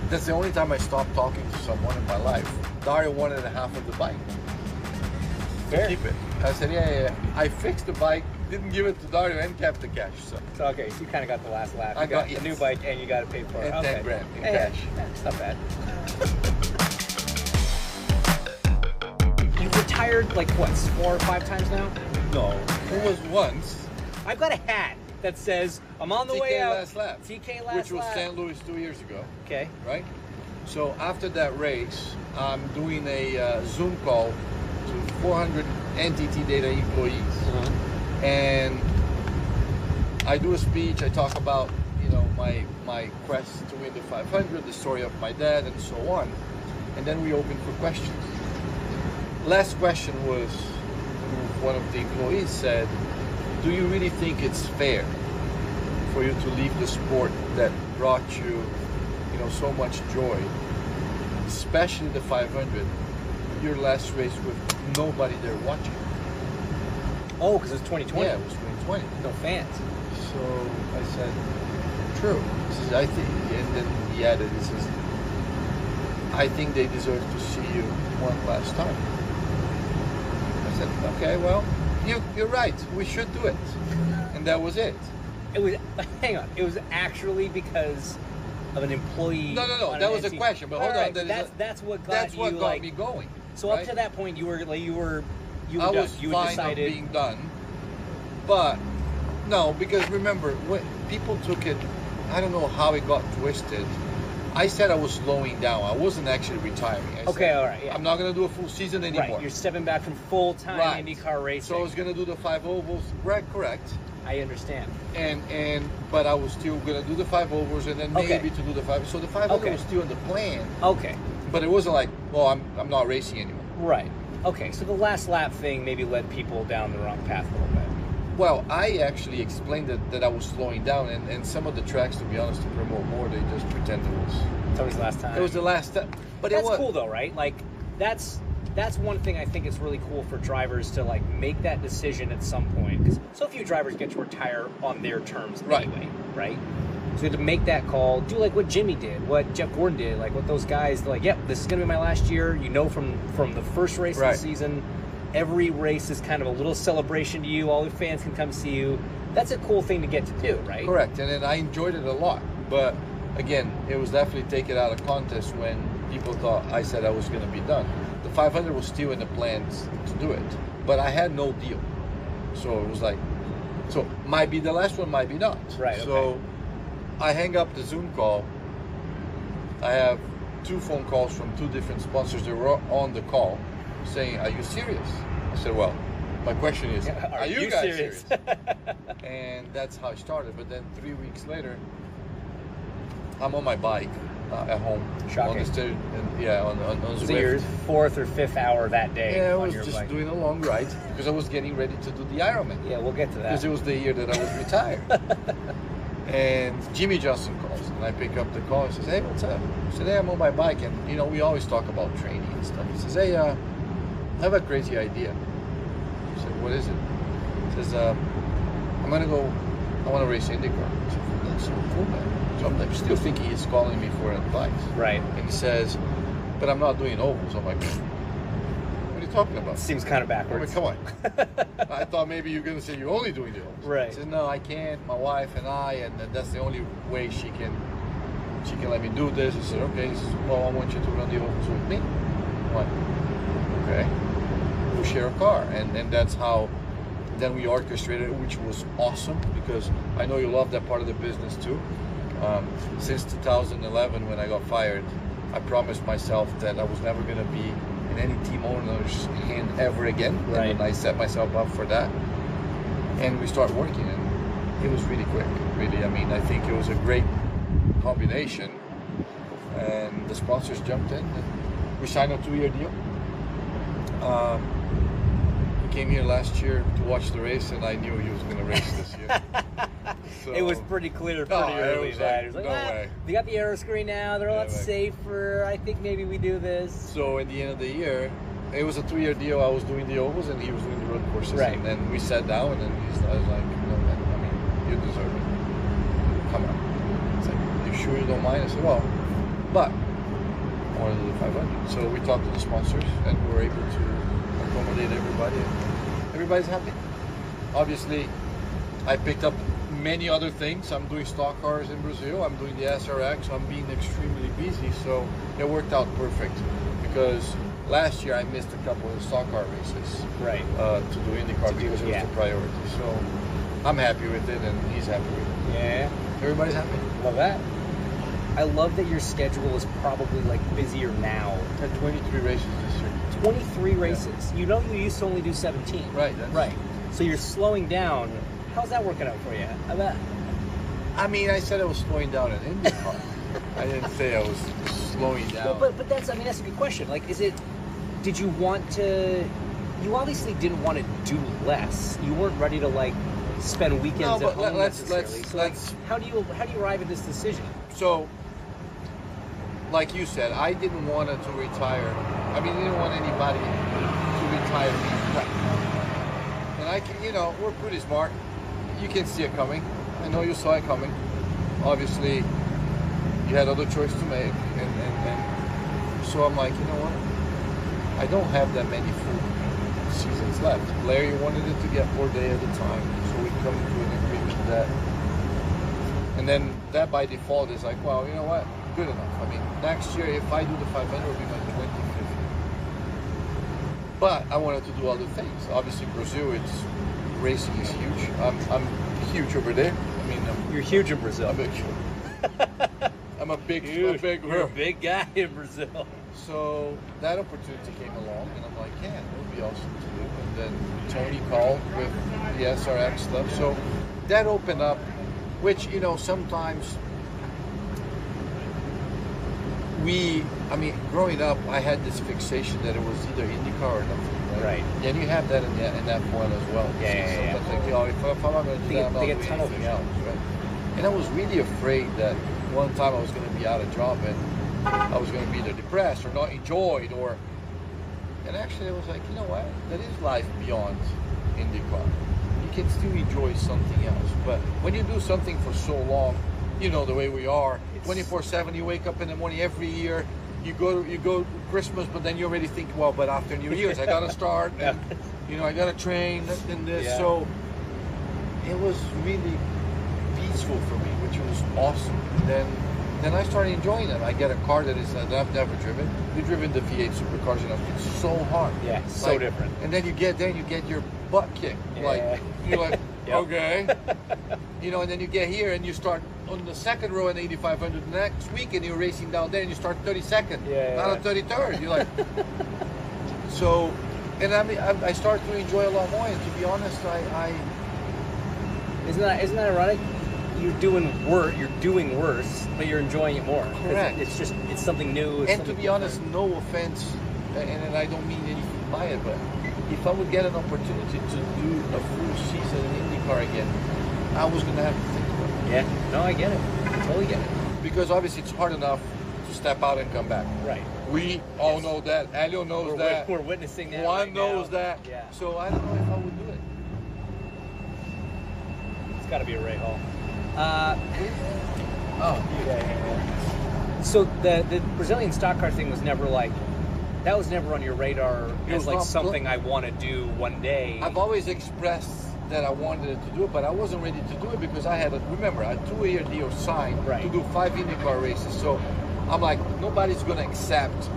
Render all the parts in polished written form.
That's the only time I stopped talking to someone in my life. Dario wanted half of the bike. Fair. Keep it. I said, yeah. I fixed the bike, didn't give it to Dario, and kept the cash. So Okay, so you kind of got the last laugh. I You got got the new bike, and you got to pay for it. and Okay. 10 grand in Hey, cash. yeah, it's not bad. You've retired like what, 4 or 5 times now? No, it was once. I've got a hat that says I'm on the TK way out. last lap. TK last which was lap. St. Louis 2 years ago. Okay. Right? So after that race, I'm doing a Zoom call to 400 NTT Data employees. And I do a speech, I talk about, my quest to win the 500, the story of my dad, and so on. And then we open for questions. Last question was, one of the employees said, do you really think it's fair for you to leave the sport that brought you, so much joy, especially the 500, your last race with nobody there watching? Oh, because it's 2020. Yeah, it was 2020. No fans. So I said, true. He says, I think, and then he added, he says, I think they deserve to see you one last time. I said, okay, well, you're right. We should do it. And that was it. It was, hang on, it was actually because of an employee. No. on That an was a NT question. But hold on. That's what got That's what you got me going. So right? up to that point, you were I done. was You fine decided of being done. But no, because remember, when people took it, I don't know how it got twisted. I said I was slowing down. I wasn't actually retiring. I okay, said, all right, yeah. I'm not going to do a full season anymore. Right, you're stepping back from full-time Right. IndyCar racing. So I was going to do the 5 ovals. Right, correct. I understand. But I was still going to do the 5 ovals and then maybe to do the 5. So the 500 was still in the plan. Okay. But it wasn't like, well, I'm not racing anymore. Right. Okay, so the last lap thing maybe led people down the wrong path a little bit. Well, I actually explained that I was slowing down, and some of the tracks, to be honest, to promote more, they just pretend it was. It's always the last time. It was the last time. But that's it was cool though, right? Like that's one thing I think it's really cool for drivers to like make that decision at some point. Because so few drivers get to retire on their terms anyway, right? So to make that call, do like what Jimmy did, what Jeff Gordon did, like what those guys, they're like, yep, this is going to be my last year. From the first race of the season, every race is kind of a little celebration to you. All the fans can come see you. That's a cool thing to get to do, right? Correct, and then I enjoyed it a lot. But again, it was definitely taken out of context when people thought I said I was going to be done. The 500 was still in the plans to do it, but I had no deal. So it was like, so might be the last one, might be not. Right. So I hang up the Zoom call. I have 2 phone calls from 2 different sponsors that were on the call saying, are you serious? I said, well, my question is, are you guys serious? And that's how it started. But then 3 weeks later, I'm on my bike at home. Shocking. On the stage, and on Was Zwift. it your 4th or 5th hour that day? Yeah, I on was your just bike? doing a long ride because I was getting ready to do the Ironman. Yeah, we'll get to that. Because it was the year that I was retired. And Jimmy Johnson calls, and I pick up the call and says, hey, what's up? I said, hey, I'm on my bike, and we always talk about training and stuff. He says, hey, I have a crazy idea. I said, what is it? He says, I want to race IndyCar. I said, that's so cool, man. So I'm still thinking he's calling me for advice. Right. And he says, but I'm not doing ovals. I'm like, what are you talking about? Seems kind of I backwards. mean, come on. I thought maybe you're going to say you're only doing the ovals. Right. He said, no, I can't. My wife and I, and that's the only way she can let me do this. He said, okay. He says, well, I want you to run the ovals with me. I'm like, okay. We'll share a car. And that's how then we orchestrated it, which was awesome because I know you love that part of the business too. Since 2011, when I got fired, I promised myself that I was never going to be in any team owner's hand ever again. Right. And I set myself up for that. And we started working, and it was really quick, really. I mean, I think it was a great combination. And the sponsors jumped in, and we signed a 2-year deal. He came here last year to watch the race, and I knew he was going to race this year. So, it was pretty clear pretty early that it was like, no way. They got the aero screen now. They're a lot safer. I think maybe we do this. So at the end of the year, it was a 2-year deal. I was doing the ovals, and he was doing the road courses. Right. And then we sat down, and then I was like, no, man, I mean, you deserve it. Come on. It's like, you sure you don't mind? I said, well, But I wanted to do the 500. So we talked to the sponsors, and we were able to accommodate everybody. And everybody's happy. Obviously, I picked up many other things. I'm doing stock cars in Brazil. I'm doing the SRX. I'm being extremely busy. So it worked out perfect because last year I missed a couple of stock car races. Right. To do IndyCar because it was the priority. So I'm happy with it, and he's happy with it. Yeah. Everybody's happy. Love that. I love that your schedule is probably like busier now. I had 23 races this year. 23 races. You know you used to only do 17. Right. Right. So you're slowing down. How's that working out for you? I mean, I said I was slowing down in IndyCar. I didn't say I was slowing down. But that's a good question. Like, did you want to? You obviously didn't want to do less. You weren't ready to like spend weekends at home necessarily. How do you arrive at this decision? So, like you said, I didn't want to retire. I mean, I didn't want anybody to retire me. Right. And I can, we're pretty smart. You can see it coming. I know you saw it coming. Obviously, you had other choice to make, and so I'm like, you know what? I don't have that many full seasons left. Larry wanted it to get 4 days at a time, so we come to an agreement that. And then that by default is like, well, you know what? Good enough. I mean, next year, if I do the 500, it'll be my 25th. But I wanted to do other things. Obviously, Brazil, racing is huge. I'm huge over there. I mean, you're huge in Brazil. I'm a big. You're a big guy in Brazil. So that opportunity came along, and I'm like, yeah, it would be awesome to do. And then Tony called with the SRX stuff. So that opened up, which sometimes. Growing up, I had this fixation that it was either IndyCar or nothing. Right. And you have that in that point as well. Yeah. It's like, if I'm not going to do that, I'm not going to do anything else, right? And I was really afraid that one time I was going to be out of job and I was going to be either depressed or not enjoyed, and actually I was like, you know what? That is life beyond IndyCar. You can still enjoy something else. But when you do something for so long, the way we are, 24/7. You wake up in the morning every year. You go Christmas, but then you already think, well, but after New Year's, I gotta start, and I gotta train and this. Yeah. So it was really peaceful for me, which was awesome. And then I started enjoying it. I get a car that I've never driven. You've driven the V8 supercars, it's so hard. Yeah, so different. And then you get there, and you get your butt kicked. Yeah. You're like, okay. And then you get here and you start on the second row in the 8500 next week, and you're racing down there and you start 32nd, not on 33rd. You're like, so, and I start to enjoy a lot more. And to be honest, isn't that ironic? You're doing worse, but you're enjoying it more. Correct. It's something new. And to be honest, no offense, and I don't mean anything by it, but if I would get an opportunity to do a full season in IndyCar again, I was going to have to think about it. Yeah, no, I get it. I totally get it. Because obviously it's hard enough to step out and come back. Right. We all know that. Elio knows that. We're witnessing that. Juan knows that. Yeah. So I don't know if I would do it. It's got to be a Ray Hall. Yeah. So the Brazilian stock car thing was never that was never on your radar as something I want to do one day. I've always expressed that I wanted to do it, but I wasn't ready to do it because I had a 2-year deal signed to do 5 IndyCar races. So I'm like, nobody's going to accept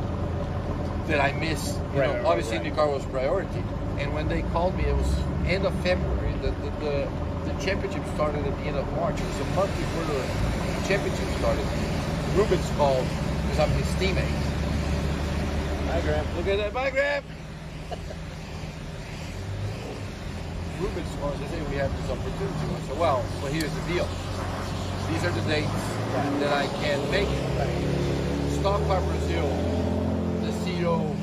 that I miss. Obviously IndyCar was priority. And when they called me, it was end of February. The championship started at the end of March. It was a month before the championship started. Rubens called because I'm his teammate. Bye, Graham. Look at that. Bye, Graham. Rubens calls and says, hey, we have this opportunity. I said, well, here's the deal. These are the dates that I can make it. Stock Car Brazil, the CEO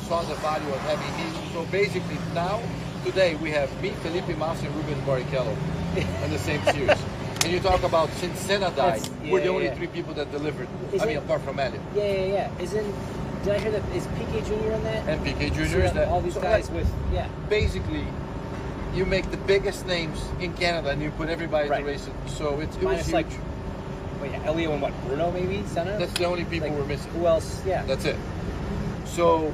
saw the value of having me. So basically now, today, we have me, Felipe Massa, and Rubens Barrichello in the same series. And you talk about since Senna died, we're the only 3 people that delivered. Apart from Elio. Yeah. Did I hear that? Is PK Jr. in that? And PK Jr. So is that. All these guys with, Basically, you make the biggest names in Canada and you put everybody to race it. So it was huge. Wait, Elio and what? Bruno maybe? Senna? That's the only people we're missing. Who else? Yeah. That's it. So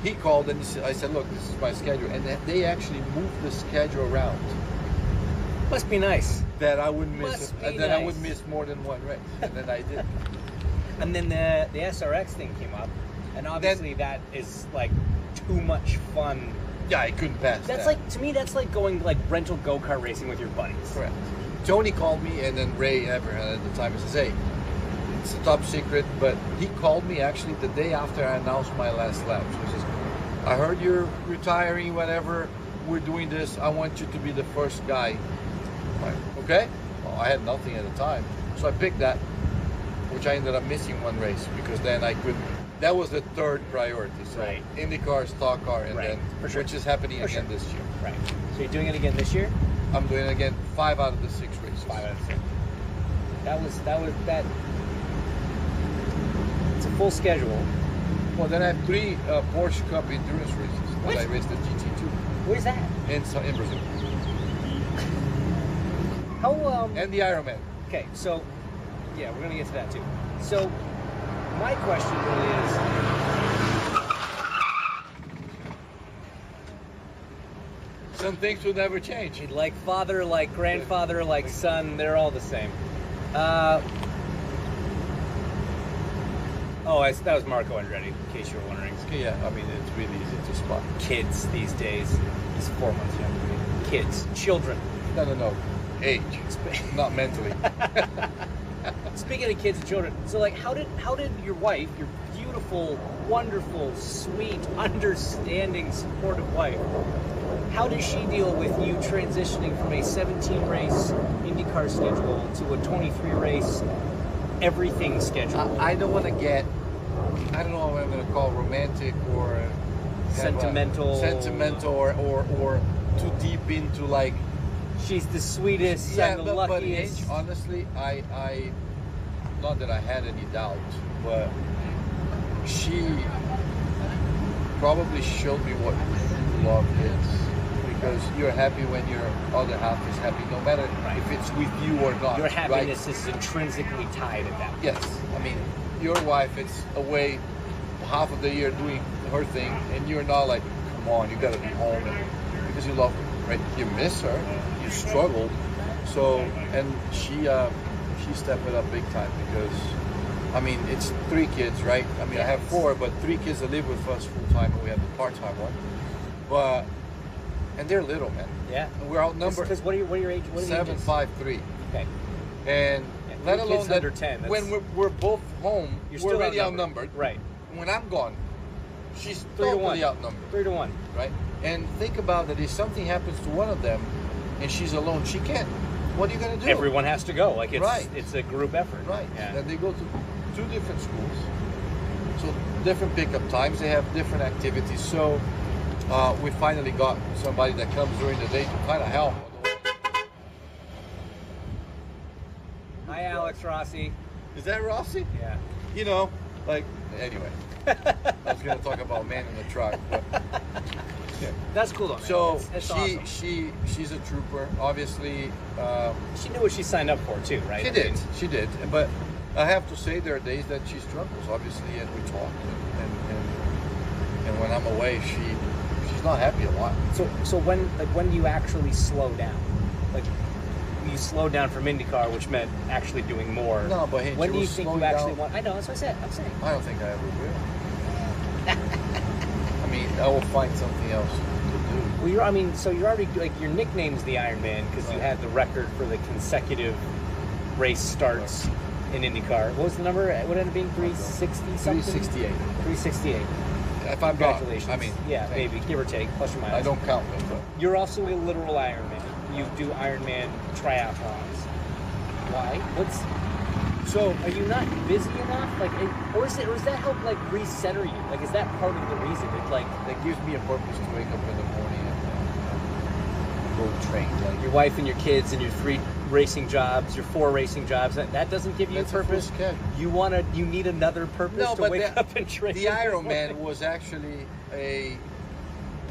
he called and I said, look, this is my schedule. And they actually moved the schedule around. Must be nice. That I wouldn't miss I would miss more than one race. And then I did. And then the SRX thing came up. And obviously that is like too much fun. Yeah, I couldn't pass That's that. like, to me, that's like going like rental go-kart racing with your buddies. Correct. Tony called me, and then Ray Everhand at the time says, hey, it's a top secret, but he called me actually the day after I announced my last lap. So he says, I heard you're retiring, whatever, we're doing this, I want you to be the first guy. I'm like, okay. Well, I had nothing at the time, so I picked that, which I ended up missing one race, because then I couldn't. That was the third priority. So Right. IndyCar, stock car, and Right. then, For sure. which is happening For again sure. this year. Right. So you're doing it again this year? I'm doing it again 5 out of the 6 races. 5 out of 6. That. It's a full schedule. Well, then I have 3 Porsche Cup endurance races that What? I raced at GT2 Where's that? in Brazil. How And the Ironman. Okay, so yeah, we're gonna get to that too. So my question really Some things will never change. is, like father, like grandfather, like son, they're all the same. That was Marco Andretti, in case you were wondering. Yeah, I mean, it's really easy to spot. Kids these days. He's 4 months younger than me. Kids, children. No. Age, not mentally. Speaking of kids and children, so like, how did your wife, your beautiful, wonderful, sweet, understanding, supportive wife, how does she deal with you transitioning from a 17-race IndyCar schedule to a 23-race everything schedule? I don't want to get, I don't know what I'm going to call romantic or Sentimental or too deep into like. She's the sweetest, Yeah, and the but luckiest. Hinch, honestly, I not that I had any doubt, but she probably showed me what love is, because you're happy when your other half is happy, no matter if it's with you or not. Your happiness right? is intrinsically tied at that point. Yes, I mean, your wife, it's away half of the year doing her thing, and you're not like, come on, you gotta be home, because you love her, right? You miss her, you struggled, so, and she stepped it up big time, because, I mean, it's 3 kids, right? I mean, I have 4, but 3 kids that live with us full time, and we have the part-time one, but, and they're little, man. Yeah. And we're outnumbered. Because what are your age? What are the 7, ages? 5, 3. Okay. And Yeah, let 3 alone kids that under 10, when we're both home, You're we're still already outnumbered. Right. When I'm gone, she's 3 to 1. totally outnumbered. 3 to 1. Right? And think about that, if something happens to one of them and she's alone, she can't. What are you going to do? Everyone has to go. Like it's Right. it's a group effort. Right. Yeah. And they go to 2 different schools. So different pickup times, they have different activities. So we finally got somebody that comes during the day to kind of help. Hi, Alex Rossi. Is that Rossi? Yeah. You know, like, anyway. I was going to talk about man in the truck, but yeah. That's cool though, man. So That's awesome. she's a trooper. Obviously, She knew what she signed up for too, right? she did. But I have to say, there are days that she struggles, obviously, and we talk. And when I'm away, she's not happy a lot. So when do you actually slow down? Like you slowed down from IndyCar, which meant actually doing more. No, but hey, when she do you was think you slowing actually down. want? I know that's what I said. I'm saying. I don't think I ever will. I mean, I will find something else to do. Well, you're already like your nickname's the Iron Man because you had the record for the consecutive race starts in IndyCar. What was the number? What ended up being 360 something? 368. 368. If I'm not, Congratulations. I mean, yeah, thank maybe give or take, plus or minus. I don't count them, but You're also a literal Iron Man. You do Ironman triathlons. Why? So are you not busy enough? Like, or is that help like recenter you? Like, is that part of the reason? It like that gives me a purpose to wake up in the morning and go train. Like, your wife and your kids and your 3 racing jobs, your 4 racing jobs. That doesn't give you a that's a full purpose. schedule. You need another purpose to wake up and train. The Ironman was actually a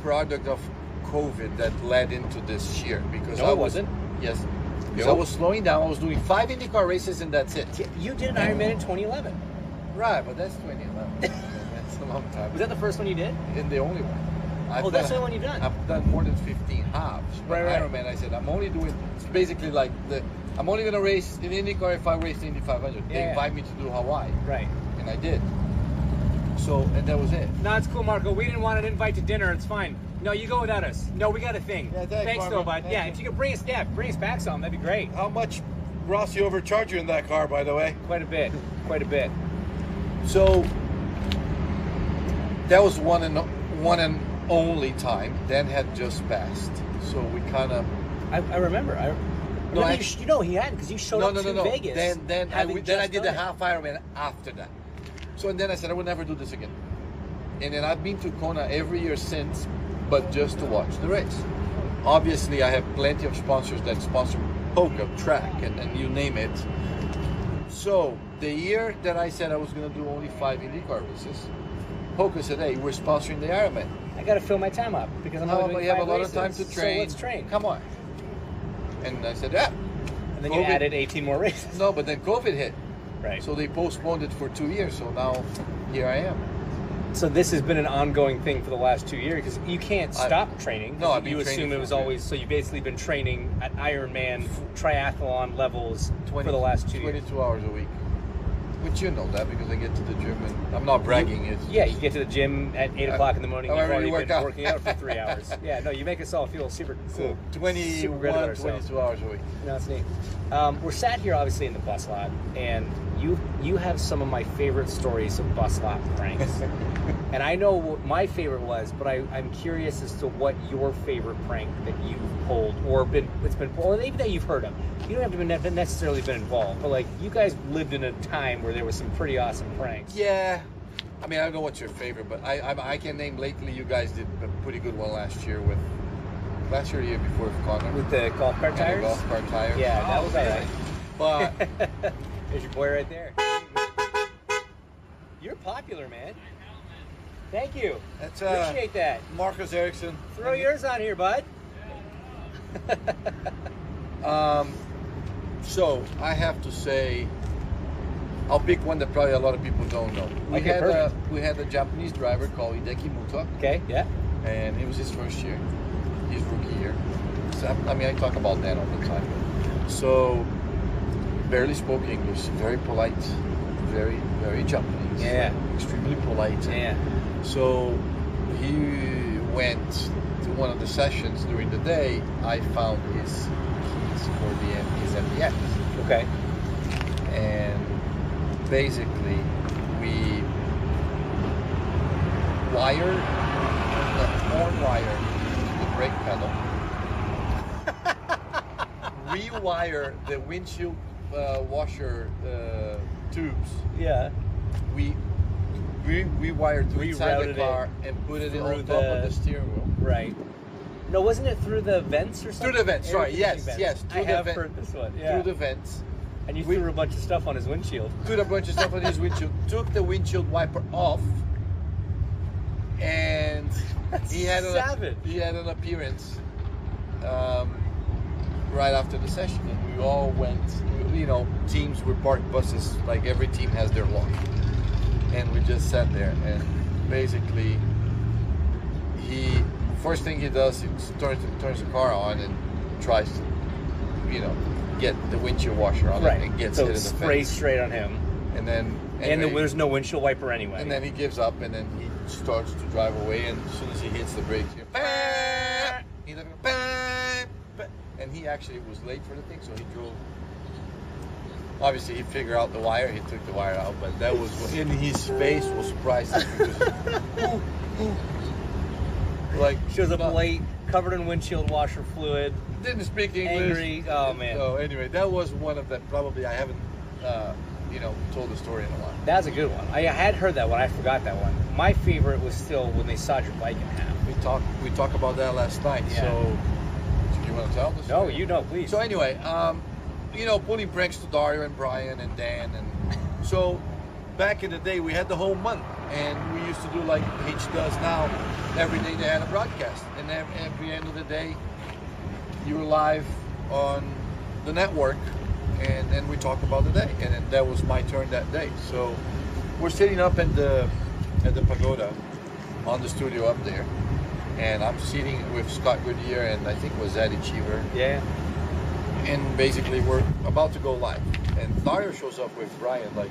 product of COVID that led into this year, because No, it wasn't. Yes, Because I was slowing down. I was doing 5 IndyCar races and that's it. You did an Ironman in 2011. Right, but that's 2011. That's a long time. Was that the first one you did? And the only one. That's the only one you've done. I've done more than 15 halves. But Right. Ironman, I said, I'm only doing, it's basically like, I'm only going to race in IndyCar if I race the Indy 500. They invite me to do Hawaii. Right. And I did. So, and that was it. No, it's cool, Marco. We didn't want an invite to dinner. It's fine. No, you go without us. No, we got a thing. Yeah, thanks, though, bud. Yeah, if you could bring us back some, that'd be great. How much Ross you overcharge you in that car, by the way? Quite a bit. Quite a bit. So that was one and only time. Dan had just passed, so we kind of. I remember. No, he hadn't because you showed up to Vegas. Then I did the half Ironman after that. So and then I said I would never do this again. And then I've been to Kona every year since, but just to watch the race. Obviously, I have plenty of sponsors that sponsor Hoka, track, and you name it. So the year that I said I was going to do only 5 IndyCar races, Hoka said, "Hey, we're sponsoring the Ironman." I got to fill my time up because I'm only doing 5 you have a lot races, of time to train. So let's train. Come on. And I said, "Yeah." And then you added 18 more races. No, but then COVID hit. Right. So they postponed it for 2 years. So now here I am. So this has been an ongoing thing for the last 2 years because you can't stop training. No, I've been you assume it was always so. You've basically been training at Ironman triathlon levels for the last 2 years. 22 hours a week. Which you know that because I get to the gym and I'm not bragging. You get to the gym at 8 o'clock in the morning. You've already been working out for 3 hours. Yeah, no, you make us all feel super cool. 22 hours a week. No, it's neat. We're sat here obviously in the bus lot, and you have some of my favorite stories of bus lot pranks. And I know what my favorite was, but I'm curious as to what your favorite prank that you've pulled or even that you've heard of. You don't have to necessarily been involved, but like you guys lived in a time where there was some pretty awesome pranks. Yeah. I mean, I don't know what's your favorite, but I can name lately. You guys did a pretty good one last year or the year before with Kanaan. With the golf cart tires? The golf cart tires. Yeah, that was all right. But there's your boy right there. You're popular, man. Thank you. Appreciate that. Marcus Ericsson. Throw yours on here, bud. So I have to say, I'll pick one that probably a lot of people don't know. We had a Japanese driver called Hideki Muta. Okay, yeah. And it was his first year, his rookie year. So, I mean, I talk about that all the time. So, barely spoke English, very polite, very, very Japanese. Yeah. Extremely polite. Yeah. So, he went to one of the sessions during the day. I found his keys for his MDX. Okay. And basically, we wired the horn wire to the brake pedal. Rewire the windshield washer tubes. Yeah. We wired to inside the car and put it on top of the steering wheel. Right. No, wasn't it through the vents or something? Through the vents, sorry. Yes. I have heard this one. Yeah. Through the vents. And you threw a bunch of stuff on his windshield. Threw a bunch of stuff on his windshield. Took the windshield wiper off. And he had an appearance right after the session, and we all went. You know, teams were parked buses. Like every team has their lot, and we just sat there. And basically, first thing he does, he turns the car on and tries to, get the windshield washer on it and gets it in the fence. Sprays straight on him. And then there's no windshield wiper anyway. And then he gives up, and then he starts to drive away. And as soon as he hits the brakes, and he actually was late for the thing, so he drove. Obviously, he figured out the wire. He took the wire out, but that was in his face was priceless. Like shows up late, covered in windshield washer fluid. Didn't speak English. Angry. Oh man. So anyway, that was one of them. Probably I haven't, told the story in a while. That's a good one. I had heard that one. I forgot that one. My favorite was still when they sawed your bike in half. We talked about that last night. Yeah. So, do you want to tell the story? No, please. So anyway, pulling pranks to Dario and Brian and Dan, and so back in the day we had the whole month, and we used to do like Hitch does now. Every day they had a broadcast, and every end of the day you were live on the network, and then we talk about the day. And then that was my turn that day. So we're sitting up at the pagoda on the studio up there, and I'm sitting with Scott Goodyear and I think it was Eddie Cheever. Yeah. And basically we're about to go live, and Dario shows up with Brian, like,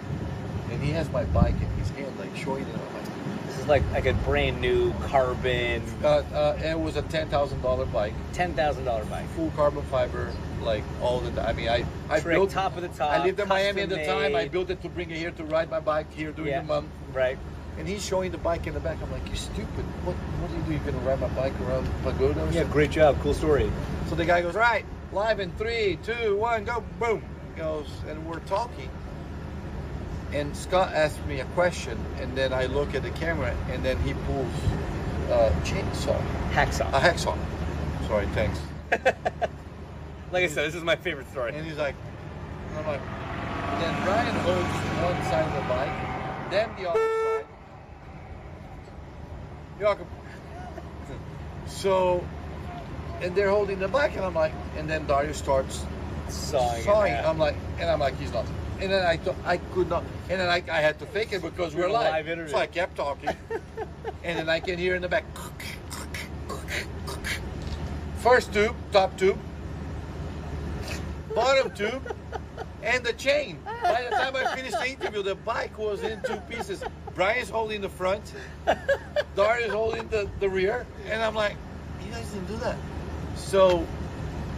and he has my bike in his hand, like showing it. I'm like, this is like a brand new carbon. It was a $10,000 bike. $10,000 bike. Full carbon fiber, like all the. I mean, I Trick, built top of the top. I lived in Miami at the time. I made. built it to bring it here to ride my bike here during the month. Right. And he's showing the bike in the back. I'm like, you stupid. What do you do? You're gonna ride my bike around Pagoda? Or Yeah, something? great job. Cool story. So the guy goes, all right, live in 3, 2, 1, go, boom. He goes, and we're talking. And Scott asked me a question, and then I look at the camera, and then he pulls a chainsaw. Hacksaw. A hacksaw. Sorry, thanks. Like I said, this is my favorite story. And he's like, and I'm like, and then Brian holds one side of the bike, then the other side. You're welcome. So, and they're holding the bike, and I'm like, and then Dario starts Sawing. I'm like, he's not. And then I could not, and then I had to fake it because we're live. So I kept talking, and then I can hear in the back. First tube, top tube, bottom tube, and the chain. By the time I finished the interview, the bike was in 2 pieces. Brian's holding the front, Dario's holding the rear, and I'm like, you guys didn't do that. So,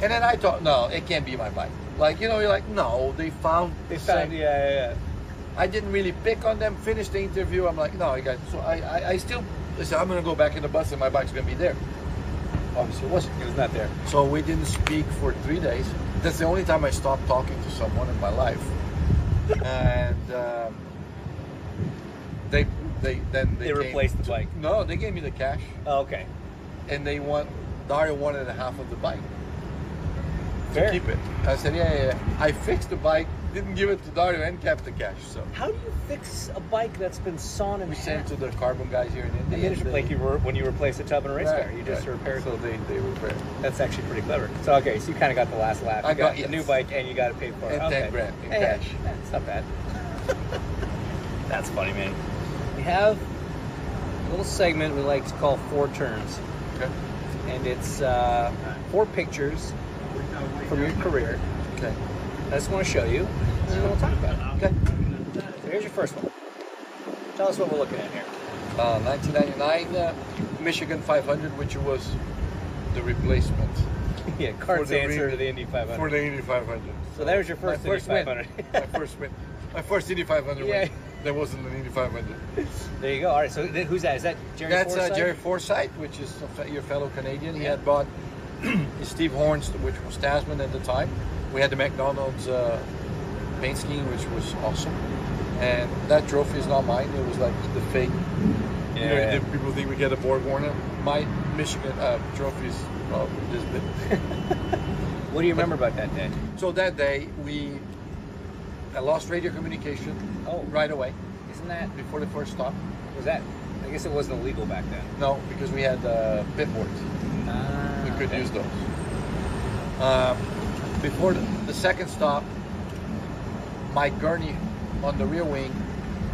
and then I thought, no, it can't be my bike. Like, you know, you're like, no, they found, yeah. I didn't really pick on them, finish the interview. I'm like, no, you guys, so I still, listen, I'm going to go back in the bus and my bike's going to be there. Obviously, it wasn't. It was not there. So we didn't speak for 3 days. That's the only time I stopped talking to someone in my life. And they replaced the bike. No, they gave me the cash. Oh, okay. And Dario wanted half of the bike. Fair. To keep it. I said, yeah. I fixed the bike, didn't give it to Dario, and kept the cash. So how do you fix a bike that's been sawn in we half? sent to the carbon guys here in Indy. And they just like when you replace a tub in a race car, you just repair it. So they repair it. That's actually pretty clever. So okay, so you kind of got the last laugh. You got the new bike and you got it paid for. And okay. 10 grand in cash. Yeah, it's not bad. That's funny, man. We have a little segment we like to call 4 turns. Okay. And it's 4 pictures from your career. Okay. I just want to show you, and then we'll talk about it. Okay. So here's your first one. Tell us what we're looking at here. 1999 Michigan 500, which was the replacement. Yeah, Cart's answer to the Indy 500. For the Indy 500. So that was your first Indy 500. My first win. My first Indy 500 win. There wasn't an Indy 500. There you go. All right, so who's that? Is that Jerry Forsythe? That's Jerry Forsythe, which is your fellow Canadian. He had bought Steve Horns, which was Tasman at the time. We had the McDonald's paint scheme, which was awesome. And that trophy is not mine. It was like the fake. Yeah. People think we get a Borg Warner. My Michigan trophy is this big. What do you remember about that day? So that day I lost radio communication. Right away. Isn't that before the first stop? Was that? I guess it wasn't illegal back then. No, because we had pit boards. We could use those. Before the second stop, my gurney on the rear wing,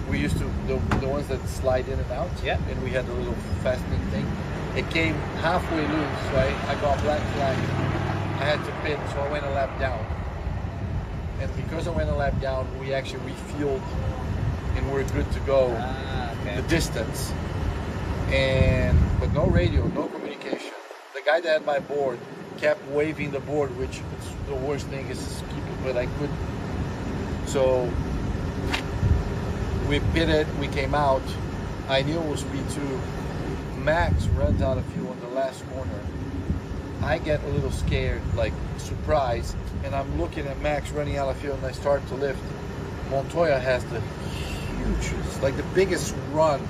we used to the ones that slide in and out. Yeah. And we had the little fastening thing. It came halfway loose, right? I got black flag. I had to pit, so I went a lap down. And because I went a lap down, we actually refueled, and we're good to go. The distance, but no radio, no communication. The guy that had my board kept waving the board, which is the worst thing is to keep it, but I couldn't. So we pitted, we came out. I knew it was P2. Max runs out of fuel on the last corner. I get a little scared, like surprised, and I'm looking at Max running out of fuel, and I start to lift. Montoya has the hugest, like the biggest run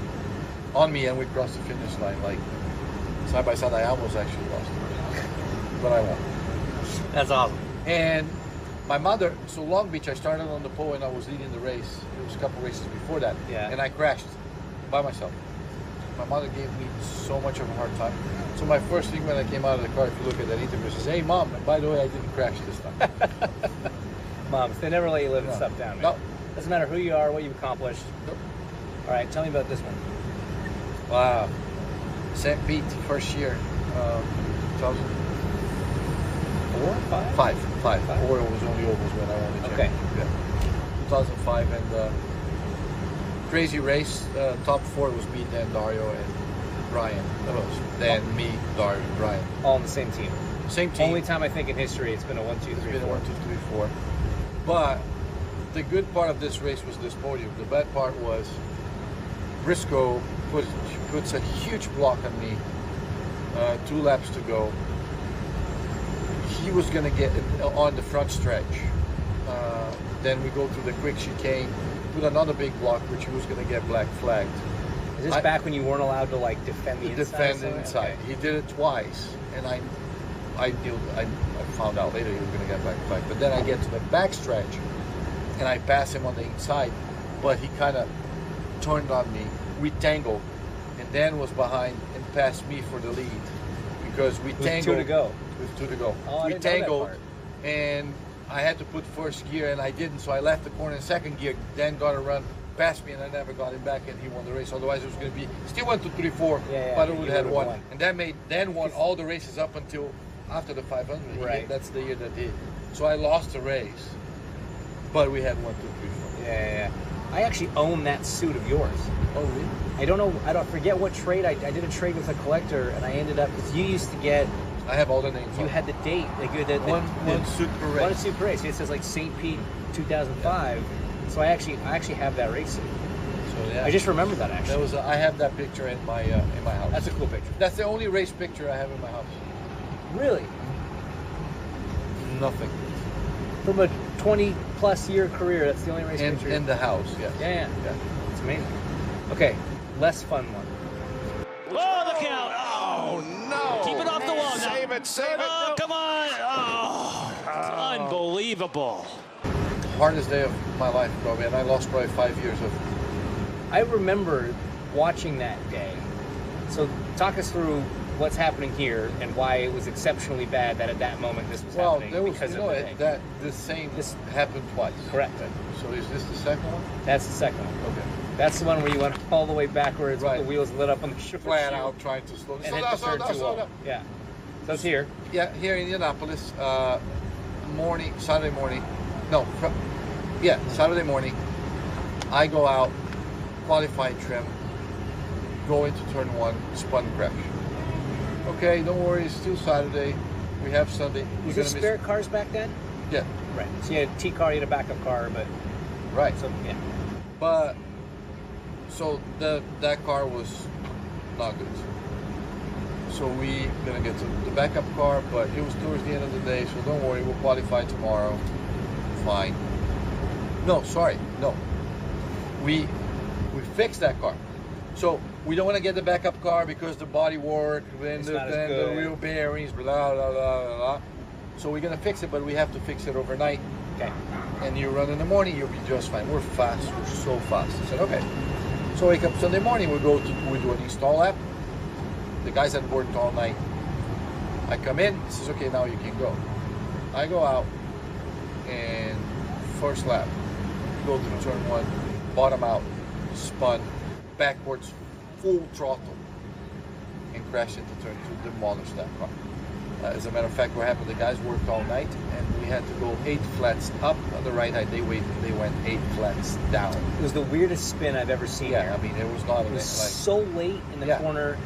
on me, and we crossed the finish line. Like side by side, I almost actually lost, but I won. That's awesome. And my mother, so Long Beach, I started on the pole and I was leading the race. It was a couple races before that. Yeah. And I crashed by myself. My mother gave me so much of a hard time. So my first thing when I came out of the car, if you look at that interview, she says, "Hey, Mom, and by the way, I didn't crash this time." Moms, they never let you live stuff down, man. No. Doesn't matter who you are, what you've accomplished. Nope. All right, tell me about this one. Wow. St. Pete, first year, 2004? Five. Four was only ovals when I won the championship. Yeah. 2005, and crazy race. Top four was me, then Dario, and Brian. Then me, Dario, and Brian. All on the same team. Same team. Only time I think in history it's been a 1, 2, 3, 4. It's been a 1, 2, 3, 4. But the good part of this race was this podium. The bad part was Briscoe puts a huge block on me. 2 laps to go. He was going to get on the front stretch. Then we go to the quick chicane with another big block, which he was going to get black flagged. Is this back when you weren't allowed to like defend the inside? Defend the inside. Okay. He did it twice, and I found out later he was going to get black flagged. But then I get to the back stretch, and I pass him on the inside, but he kind of turned on me. We tangled, and Dan was behind and passed me for the lead because we tangled. With 2 to go. With 2 to go. Oh, we I didn't know that tangled, part. and I had to put first gear, and I didn't, so I left the corner in second gear. Dan got a run past me, and I never got him back, and he won the race. Otherwise, it was going to be still 1, 2, 3, 4, but it would have had won. And that made Dan won all the races up until after the 500. Right. That's the year that he. So I lost the race, but we had 1, 2, 3, 4. Yeah. I actually own that suit of yours. Oh, really? I don't know. I don't forget what trade. I did a trade with a collector, and I ended up because you used to get. I have all the names. You had the date, like you had one suit per race. One suit per race. It says like St. Pete 2005. Yeah. So I actually have that race suit. So yeah. I just remember that actually. That was I have that picture in my house. That's a cool picture. That's the only race picture I have in my house. Really? Nothing. From a 20+ year career, that's the only race picture. In the house, yes. Yeah. It's amazing. Okay, less fun one. Oh, look out! Oh no! Keep it off the wall now. Save it! Oh, come on! Oh, it's unbelievable. Hardest day of my life, probably, and I lost probably 5 years of. I remember watching that day. So talk us through what's happening here and why it was exceptionally bad that at that moment this was happening. Well, because of the day. This happened twice. Correct. So is this the second one? That's the second one. Okay. That's the one where you went all the way backwards with the wheels lit up on the short flat out, trying to slow and hit the turn 2 wall. Yeah. So it's here. Yeah, here in Indianapolis, Saturday morning. Saturday morning. I go out, qualifying trim, go into turn 1, spun crash. Okay, don't worry, it's still Saturday. We have Sunday. Was there spare cars back then? Yeah. Right. So you had a T car, you had a backup car, but. Right. So, yeah. But, so that car was not good. So we gonna get to the backup car, but it was towards the end of the day, so don't worry, we'll qualify tomorrow. Fine. No. We fixed that car. So we don't want to get the backup car because the body work, then the wheel bearings, blah, blah, blah, blah, blah. So we're going to fix it, but we have to fix it overnight. Okay. And you run in the morning, you'll be just fine. We're fast. We're so fast. I said, okay. So wake up Sunday morning, we do an install lap. The guys had worked all night. I come in, he says, okay, now you can go. I go out, and first lap, go to turn 1, bottom out, spun, backwards, full throttle, and crashed into turn 2, demolished that car. As a matter of fact, what happened, the guys worked all night, and we had to go 8 flats up on the right side. They went 8 flats down. It was the weirdest spin I've ever seen. Yeah, here. I mean, it was not. It was so late in the corner.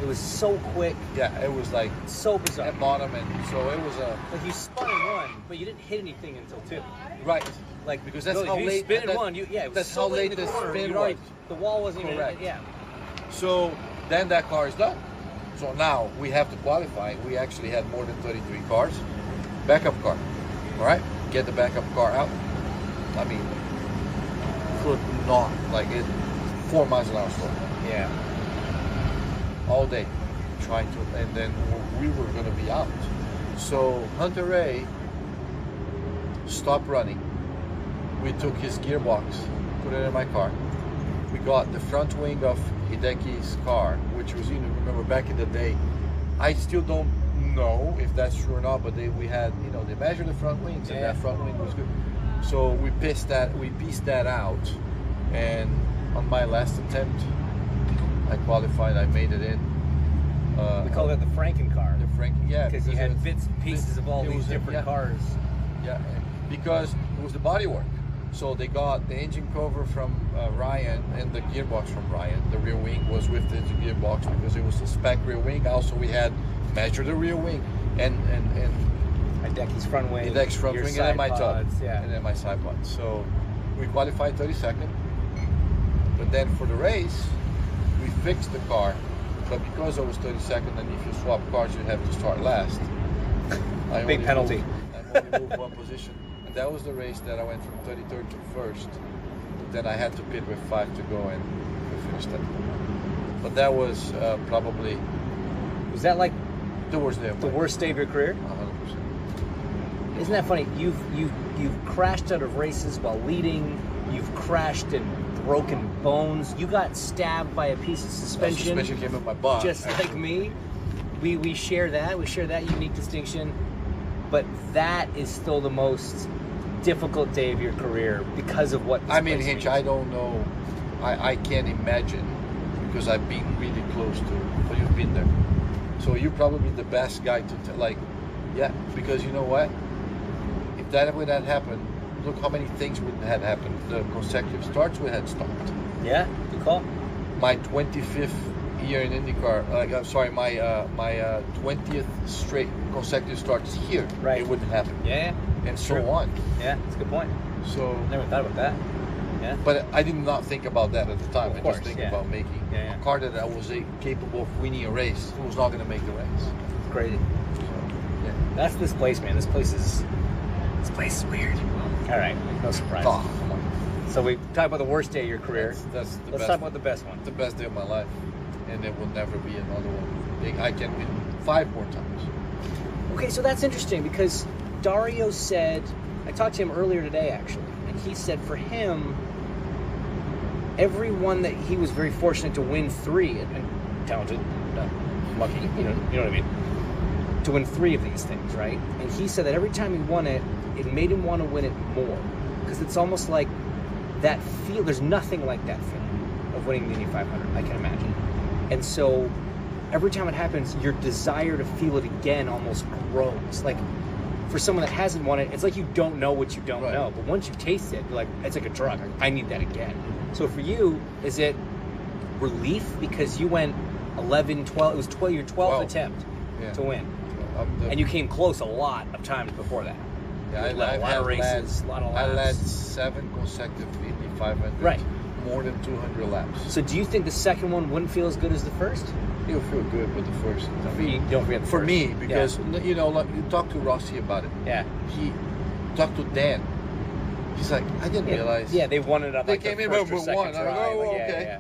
It was so quick. Yeah, it was like so bizarre. At bottom, and so it was a. Like you spun in 1, but you didn't hit anything until 2. Right. Like because that's how late. Spin in 1. That's how late the spin was. The wall wasn't correct. Even. Yeah. So then that car is done. So now we have to qualify. We actually had more than 33 cars. Backup car. All right? Get the backup car out. I mean, could not. Like it, 4 miles an hour slow. Yeah. All day. Trying to, and then we were going to be out. So Hunter Ray stopped running. We took his gearbox, put it in my car. we got the front wing of Hideki's car, which was, remember back in the day, I still don't know if that's true or not, but they measured the front wings, and that front wing was good. So we pieced that out, and on my last attempt, I qualified. I made it in. We call it the Franken car. The Franken, yeah, because you had bits and pieces of all these different cars. Yeah, because it was the bodywork. So they got the engine cover from Ryan and the gearbox from Ryan. The rear wing was with the gearbox because it was a spec rear wing. Also, we had measured the rear wing and Hideki's front wing, and then my tub, yeah, and then my side pods. So we qualified 32nd, but then for the race, we fixed the car. But because I was 32nd, and if you swap cars, you have to start last. Big penalty. I only moved one position. And that was the race that I went from 33rd to 1st. Then I had to pit with 5 to go, and we finished that. But that was probably... Was that like the worst day of the worst day of your career? 100%. Isn't that funny? You've crashed out of races while leading. You've crashed and broken bones. You got stabbed by a piece of suspension. The suspension came in my butt. Just like me. We share that. We share that unique distinction. But that is still the most difficult day of your career because of what this place Hinch, means. I don't know. I can't imagine, because I've been really close to it. But you've been there. So you're probably the best guy to tell. Because you know what? If that would have happened, look how many things would have happened. The consecutive starts we had stopped. Yeah, good call. My 25th year in IndyCar, my 20th straight consecutive starts here. Right. It wouldn't happen. Yeah. And so True. on. Yeah, that's a good point. So. Never thought about that. Yeah. But I did not think about that at the time. Of I course, just think yeah. about making Yeah. a car that I was capable of winning a race. Who was not going to make the race? It's crazy. So, yeah. That's this place, man. This place is weird. All right, no surprise. Oh, come on. So we talked about the worst day of your career. That's the Let's best. talk about the best one. The best day of my life, and there will never be another one. I can win 5 more times. Okay, so that's interesting because Dario said, I talked to him earlier today actually, and he said for him, every one that he was very fortunate to win 3, and talented, not lucky, you know what I mean, to win 3 of these things, right? And he said that every time he won it, it made him want to win it more because it's almost like that feel. There's nothing like that feeling of winning the Indy 500, I can imagine. And so every time it happens, your desire to feel it again almost grows. Like for someone that hasn't won it, it's like you don't know what you don't know. But once you taste it, you're like, it's like a drug. I need that again. So for you, is it relief because you went 11, 12, it was your 12th attempt to win. And you came close a lot of times before that. Yeah, a lot of races, a lot of laps. I led 7 consecutive Indy 500. Right. More than 200 laps. So do you think the second one wouldn't feel as good as the first? You'll feel good with the first. Don't forget the for first. me, because like, you talk to Rossi about it. Yeah. He talked to Dan. He's like, I didn't realize. Yeah, they won it up. They like came the in first with or second one. try. Okay.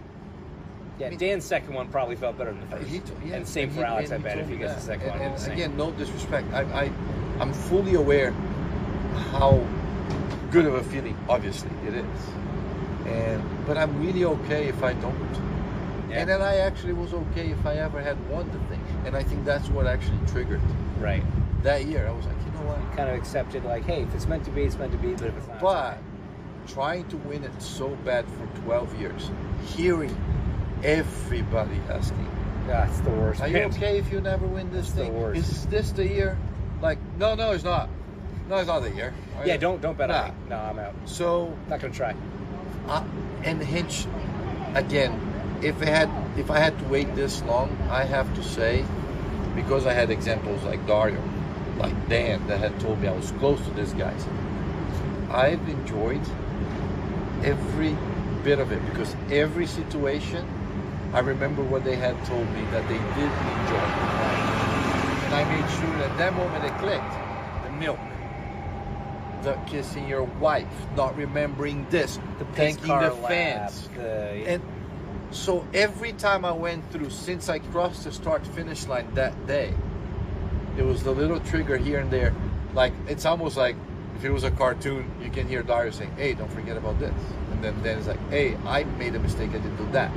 Yeah, Dan's second one probably felt better than the first. And same for Alex, I bet, if he gets the second one. And again, no disrespect. I'm fully aware how good of a feeling, obviously, it is. But I'm really okay if I don't. Yeah. And then I actually was okay if I ever had won the thing. And I think that's what actually triggered. Right. That year, I was like, you know what? Kind of accepted, like, hey, if it's meant to be, it's meant to be, but if it's not, But trying to win it so bad for 12 years, hearing everybody asking, that's the worst. Are you okay if you never win this thing? The worst. Is this the year? Like, no, it's not. No, it's not the year. Yeah, don't bet on me. No, I'm out. So not gonna try. And Hinch, again, if I had to wait this long, I have to say, because I had examples like Dario, like Dan, that had told me I was close to these guys. I've enjoyed every bit of it because every situation, I remember what they had told me that they did enjoy. And I made sure that moment it clicked. The milk, the kissing your wife, not remembering this, the thanking the fans. And so every time I went through, since I crossed the start-finish line that day, it was the little trigger here and there. Like, it's almost like if it was a cartoon, you can hear Dario saying, hey, don't forget about this. And then it's like, hey, I made a mistake. I didn't do that.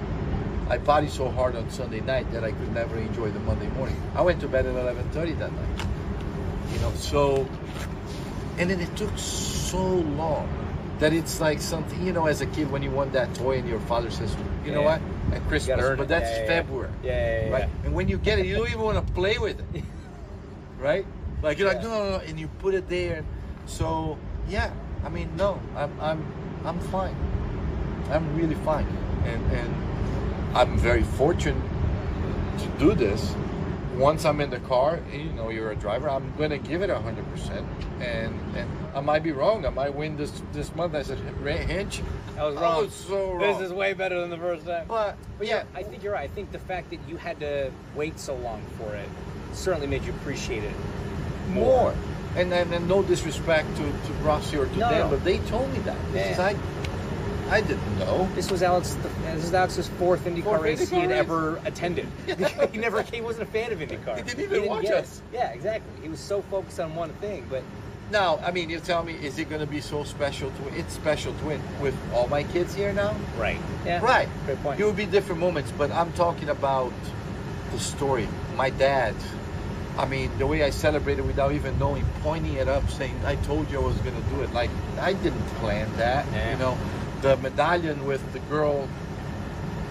I partied so hard on Sunday night that I could never enjoy the Monday morning. I went to bed at 11:30 that night. You know, so, and then it took so long that it's like something, you know, as a kid when you want that toy and your father says, you know what, at Christmas, but that's February, right? And when you get it, you don't even want to play with it, right? Like you're like, no, and you put it there. So yeah, I mean, no, I'm fine. I'm really fine, and I'm very fortunate to do this. Once I'm in the car, you know, you're a driver, I'm going to give it 100%. And I might be wrong. I might win this month. I said, Hinch, I was wrong. I was so wrong. This is way better than the first time. But yeah, I think you're right. I think the fact that you had to wait so long for it certainly made you appreciate it more. And no disrespect to Rossi or to Dan, but they told me that. This is, I didn't know. This was Alex's fourth IndyCar race he had ever attended. He wasn't a fan of IndyCar. He didn't even watch us. Yeah, exactly. He was so focused on one thing. But now, I mean, you tell me, is it going to be so special to win? It's special to win with all my kids here now. Right. Yeah. Right. Great point. It will be different moments, but I'm talking about the story. My dad. I mean, the way I celebrated without even knowing, pointing it up, saying, I told you I was going to do it. Like, I didn't plan that, you know. The medallion with the girl,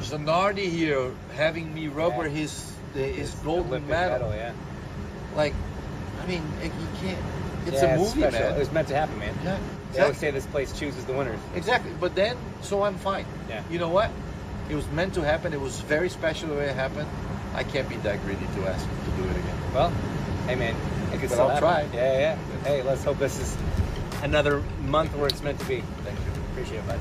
Zanardi here, having me rubber his golden medal. Like, I mean, you can't, it's a movie, man. It was meant to happen, man. Yeah. They always say this place chooses the winners. Exactly. But then, so I'm fine. Yeah. You know what? It was meant to happen. It was very special the way it happened. I can't be that greedy to ask him to do it again. Well, hey, man, it could still happen. I'll try. Yeah. Hey, let's hope this is another month where it's meant to be. Thank you. Appreciate it, bud.